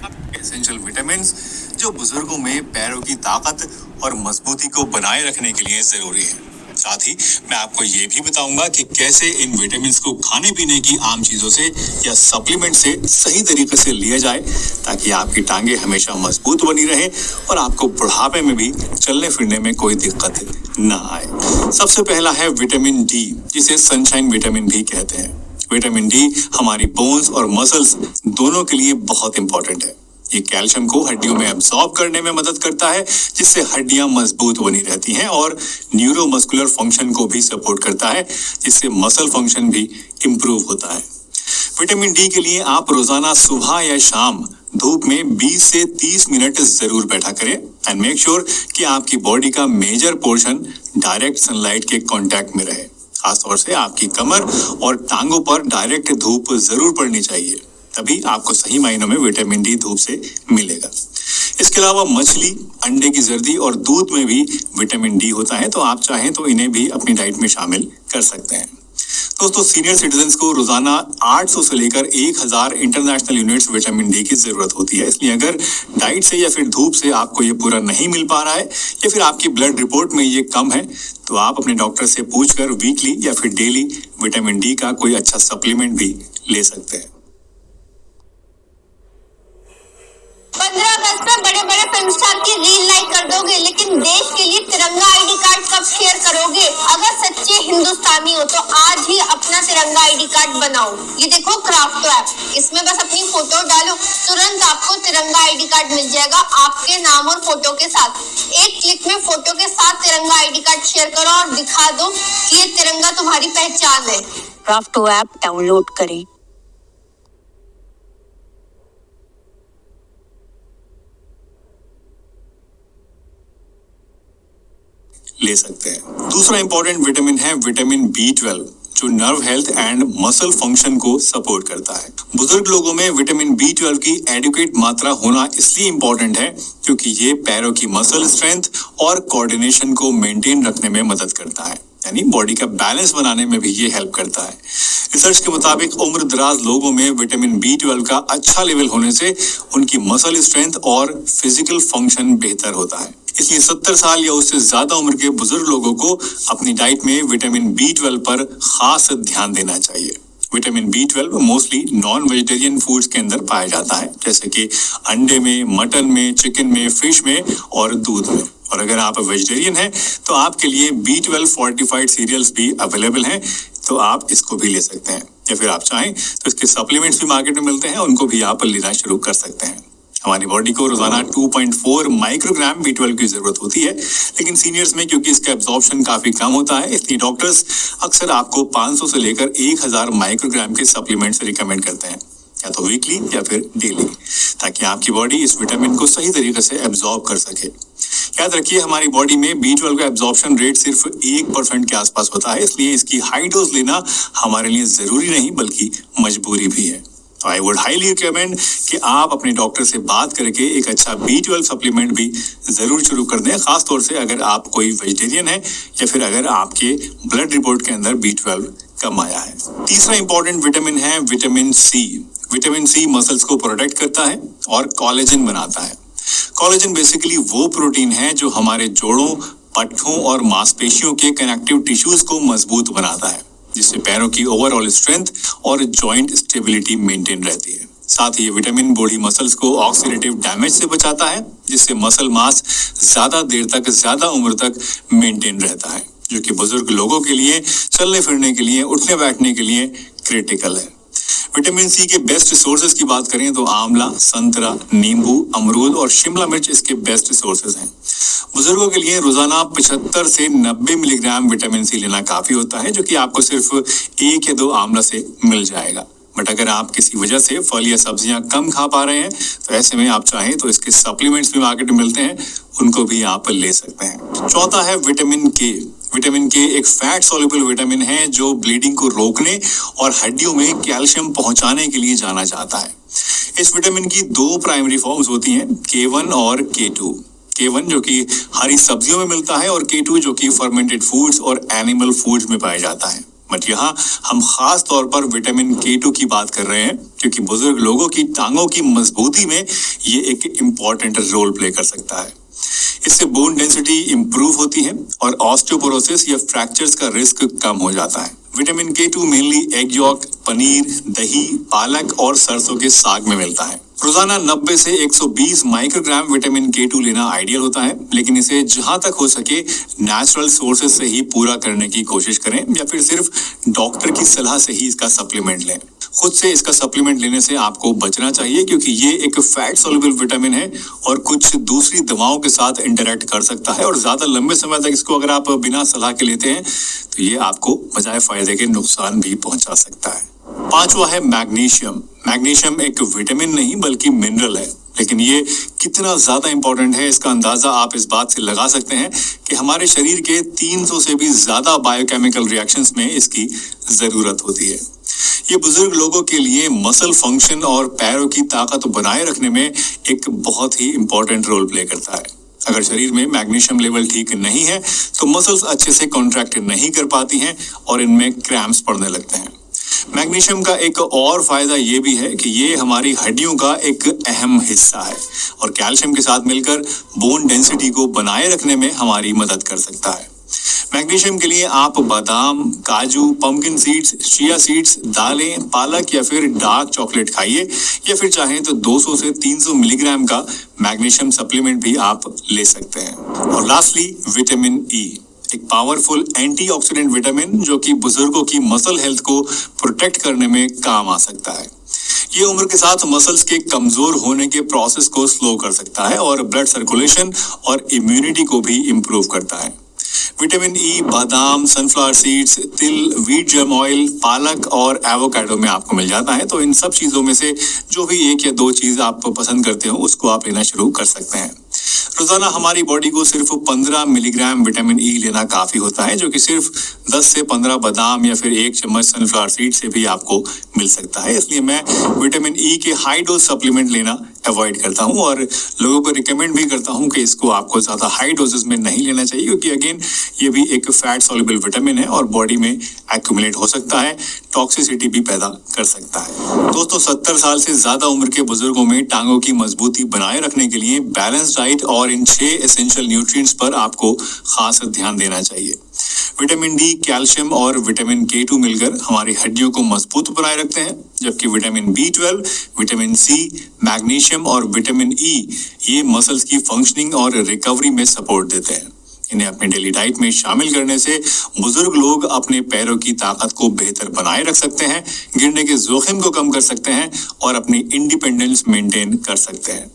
Essential vitamin जो बुजुर्गों में पैरों की ताकत और मजबूती को बनाए रखने के लिए जरूरी है। साथ ही मैं आपको ये भी बताऊंगा कि कैसे इन विटामिन को खाने पीने की आम चीजों से या सप्लीमेंट से सही तरीके से लिया जाए, ताकि आपकी टांगे हमेशा मजबूत बनी रहे और आपको बुढ़ापे में भी चलने फिरने में कोई दिक्कत ना आए। सबसे पहला है विटामिन डी, जिसे सनशाइन विटामिन भी कहते हैं। विटामिन डी हमारी बोन्स और मसल्स दोनों के लिए बहुत इंपॉर्टेंट है। ये कैल्शियम को हड्डियों में एब्सॉर्ब करने में मदद करता है, जिससे हड्डियां मजबूत बनी रहती हैं, और न्यूरोमस्कुलर फंक्शन को भी सपोर्ट करता है, जिससे मसल फंक्शन भी इंप्रूव होता है। विटामिन डी के लिए आप रोजाना सुबह या शाम धूप में 20 से 30 मिनट जरूर बैठा करें एंड मेक श्योर कि आपकी बॉडी का मेजर पोर्शन डायरेक्ट सनलाइट के कांटेक्ट में रहे। खासतौर से आपकी कमर और टांगों पर डायरेक्ट धूप जरूर पड़नी चाहिए, तभी आपको सही मायनों में विटामिन डी धूप से मिलेगा। इसके अलावा मछली, अंडे की जर्दी और दूध में भी विटामिन डी होता है, तो आप चाहें तो इन्हें भी अपनी डाइट में शामिल कर सकते हैं। दोस्तों, सीनियर सिटीजन्स को रोजाना 800 से लेकर 1000 इंटरनेशनल यूनिट्स विटामिन डी की जरूरत होती है। इसलिए अगर डाइट से या फिर धूप से आपको ये पूरा नहीं मिल पा रहा है या फिर आपकी ब्लड रिपोर्ट में ये कम है, तो आप अपने डॉक्टर से पूछकर वीकली या फिर डेली विटामिन डी का कोई अच्छा सप्लीमेंट भी ले सकते हैं। 15 अगस्त में बड़े बड़े फिल्म स्टार की रील लाइक कर दोगे, लेकिन देश के लिए तिरंगा आईडी कार्ड कब शेयर करोगे? अगर सच्चे हिंदुस्तानी हो तो आज ही अपना तिरंगा आईडी कार्ड बनाओ। ये देखो क्राफ्टो ऐप, इसमें बस अपनी फोटो डालो, तुरंत आपको तिरंगा आईडी कार्ड मिल जाएगा आपके नाम और फोटो के साथ। एक क्लिक में फोटो के साथ तिरंगा आईडी कार्ड शेयर करो और दिखा दो कि ये तिरंगा तुम्हारी पहचान है। क्राफ्टो ऐप डाउनलोड करें। ले सकते हैं। दूसरा इंपॉर्टेंट विटामिन है विटामिन B12, जो nerve health and muscle function को सपोर्ट करता है। बुजुर्ग लोगों में विटामिन B12 की एडिक्वेट मात्रा होना इसलिए इंपॉर्टेंट है क्योंकि ये पैरों की मसल स्ट्रेंथ और कोऑर्डिनेशन को मेंटेन रखने में मदद करता है, यानी बॉडी का बैलेंस बनाने में भी ये हेल्प करता है। रिसर्च के मुताबिक उम्र दराज लोगों में विटामिन B12 का अच्छा लेवल होने से उनकी मसल स्ट्रेंथ और फिजिकल फंक्शन बेहतर होता है। इसलिए 70 साल या उससे ज्यादा उम्र के बुजुर्ग लोगों को अपनी डाइट में विटामिन B12 पर खास ध्यान देना चाहिए। Vitamin B12 mostly non vegetarian foods के अंदर पाया जाता है, जैसे कि अंडे में, मटन में, चिकन में, फिश में और दूध में। और अगर आप वेजिटेरियन हैं तो आपके लिए B12 फोर्टिफाइड सीरियल्स भी अवेलेबल हैं, तो आप इसको भी ले सकते हैं, या फिर आप चाहें तो इसके सप्लीमेंट्स भी मार्केट में मिलते हैं, उनको भी आप लेना शुरू कर सकते हैं। हमारी बॉडी को रोजाना 2.4 माइक्रोग्राम B12 की जरूरत होती है, लेकिन सीनियर्स में क्योंकि इसका एब्जॉर्प्शन काफी कम होता है, इसलिए डॉक्टर्स अक्सर आपको 500 से लेकर 1000 माइक्रोग्राम के सप्लीमेंट्स रिकमेंड करते हैं, या तो वीकली या फिर डेली, ताकि आपकी बॉडी इस विटामिन को सही तरीके से एब्जॉर्ब कर सके। याद रखिए, हमारी बॉडी में B12 का एब्जॉर्प्शन रेट सिर्फ 1% के आसपास होता है, इसलिए इसकी हाई डोज लेना हमारे लिए जरूरी नहीं बल्कि मजबूरी भी है। तो आई वुड हाईली रिकमेंड कि आप अपने डॉक्टर से बात करके एक अच्छा B12 सप्लीमेंट भी जरूर शुरू कर दें, खासतौर से अगर आप कोई वेजिटेरियन है या फिर अगर आपके ब्लड रिपोर्ट के अंदर B12 कम आया है। तीसरा इंपॉर्टेंट विटामिन है vitamin C। Vitamin C muscles को प्रोटेक्ट करता है और कोलेजन बनाता है। कोलेजन बेसिकली वो प्रोटीन है जो हमारे जोड़ों, पट्टों और मांसपेशियों के कनेक्टिव टिश्यूज को मजबूत बनाता है, जिससे पैरों की ओवरऑल स्ट्रेंथ और जॉइंट स्टेबिलिटी मेंटेन रहती है। साथ ही ये विटामिन बॉडी मसल्स को ऑक्सीडेटिव डैमेज से बचाता है, जिससे मसल मास ज्यादा देर तक, ज्यादा उम्र तक मेंटेन रहता है, जो कि बुजुर्ग लोगों के लिए चलने फिरने के लिए, उठने बैठने के लिए क्रिटिकल है। विटामिन C के बेस्ट सोर्सेज की बात करें तो आंवला, संतरा, नींबू, अमरूद और शिमला मिर्च इसके बेस्ट सोर्सेज हैं। बुजुर्गों के लिए रोजाना 75 से 90 मिलीग्राम विटामिन C लेना काफी होता है, जो कि आपको सिर्फ 1 या 2 आंवला से मिल जाएगा। बट अगर आप किसी वजह से फल या सब्जियां कम खा पा रहे हैं, तो ऐसे में आप चाहें तो इसके सप्लीमेंट्स भी मार्केट में मिलते हैं, उनको भी आप ले सकते हैं। चौथा है विटामिन K। विटामिन K एक फैट सॉल्युबल विटामिन है जो ब्लीडिंग को रोकने और हड्डियों में कैल्शियम पहुंचाने के लिए जाना जाता है। इस विटामिन की 2 प्राइमरी फॉर्म्स होती हैं, K1 और K2। K1 जो कि हरी सब्जियों में मिलता है और K2 जो कि फर्मेंटेड फूड्स और एनिमल फूड्स में पाया जाता है। बट यहाँ हम खास तौर पर विटामिन K2 की बात कर रहे हैं, क्योंकि बुजुर्ग लोगों की टांगों की मजबूती में ये एक इम्पॉर्टेंट रोल प्ले कर सकता है। इससे बोन डेंसिटी इंप्रूव होती है और ऑस्टियोपोरोसिस या फ्रैक्चर्स का रिस्क कम हो जाता है। Vitamin K2 mainly egg York, paneer, दही, पालक और सरसों के साग में मिलता है। रोजाना 90 से 120 माइक्रोग्राम विटामिन K2 लेना आइडियल होता है, लेकिन इसे जहां तक हो सके नेचुरल सोर्सेज से ही पूरा करने की कोशिश करें या फिर सिर्फ डॉक्टर की सलाह से ही इसका सप्लीमेंट लें। खुद से इसका सप्लीमेंट लेने से आपको बचना चाहिए, क्योंकि ये एक फैट सोल्युबल विटामिन है और कुछ दूसरी दवाओं के साथ इंटरेक्ट कर सकता है, और ज्यादा लंबे समय तक इसको अगर आप बिना सलाह के लेते हैं तो ये आपको बजाय फायदे के नुकसान भी पहुंचा सकता है। पांचवा है मैग्नीशियम। मैग्नीशियम एक विटामिन नहीं बल्कि मिनरल है, लेकिन ये कितना ज्यादा इंपॉर्टेंट है इसका अंदाजा आप इस बात से लगा सकते हैं कि हमारे शरीर के 300 से भी ज्यादा बायोकेमिकल रिएक्शंस में इसकी जरूरत होती है। ये बुजुर्ग लोगों के लिए मसल फंक्शन और पैरों की ताकत बनाए रखने में एक बहुत ही इंपॉर्टेंट रोल प्ले करता है। अगर शरीर में मैग्नीशियम लेवल ठीक नहीं है तो मसल्स अच्छे से कॉन्ट्रैक्ट नहीं कर पाती हैं और इनमें क्रैम्प्स पड़ने लगते हैं। मैग्नीशियम का एक और फायदा ये भी है कि ये हमारी हड्डियों का एक अहम हिस्सा है और कैल्शियम के साथ मिलकर बोन डेंसिटी को बनाए रखने में हमारी मदद कर सकता है। मैग्नीशियम के लिए आप बादाम, काजू, पंपकिन सीड्स, चिया सीड्स, दालें, पालक या फिर डार्क चॉकलेट खाइए, या फिर चाहें तो 200 से 300 मिलीग्राम का मैग्नीशियम सप्लीमेंट भी आप ले सकते हैं। और लास्टली विटामिन E, एक पावरफुल एंटीऑक्सीडेंट विटामिन जो कि बुजुर्गों की मसल हेल्थ को प्रोटेक्ट करने में काम आ सकता है। ये उम्र के साथ मसल्स के कमजोर होने के प्रोसेस को स्लो कर सकता है और ब्लड सर्कुलेशन और इम्यूनिटी को भी इम्प्रूव करता है। विटामिन E बादाम, सनफ्लावर सीड्स, तिल, व्हीट जर्म ऑयल, पालक और एवोकाडो में आपको मिल जाता है। तो इन सब चीजों में से जो भी एक या दो चीज आप पसंद करते हो उसको आप लेना शुरू कर सकते हैं। रोजाना हमारी बॉडी को सिर्फ 15 मिलीग्राम विटामिन E लेना काफी होता है, जो कि सिर्फ 10 से 15 बादाम या फिर 1 चम्मच सनफ्लावर सीड से भी आपको मिल सकता है। इसलिए मैं विटामिन E के हाई डोज सप्लीमेंट लेना अवॉइड करता हूं और लोगों को रिकमेंड भी करता हूं कि इसको आपको ज्यादा हाई डोजेस में नहीं लेना चाहिए, क्योंकि अगेन ये भी एक फैट सॉल्युबल विटामिन है और बॉडी में एक्यूमुलेट हो सकता है, टॉक्सिसिटी भी पैदा कर सकता है। दोस्तों, 70 साल से ज्यादा उम्र के बुजुर्गों में टांगों की मजबूती बनाए रखने के लिए बैलेंस डाइट और इन 6 एसेंशियल न्यूट्रिएंट्स पर आपको खास ध्यान देना चाहिए। विटामिन D, कैल्शियम और विटामिन K2 मिलकर हमारी हड्डियों को मजबूत बनाए रखते हैं, जबकि vitamin B12, vitamin C, magnesium और विटामिन E ये मसल्स की फंक्शनिंग और रिकवरी में सपोर्ट देते हैं। इन्हें अपनी डेली डाइट में शामिल करने से बुजुर्ग लोग अपने पैरों की ताकत को बेहतर बनाए रख सकते हैं, गिरने के जोखिम को कम कर सकते हैं और अपनी इंडिपेंडेंस मेंटेन कर सकते हैं।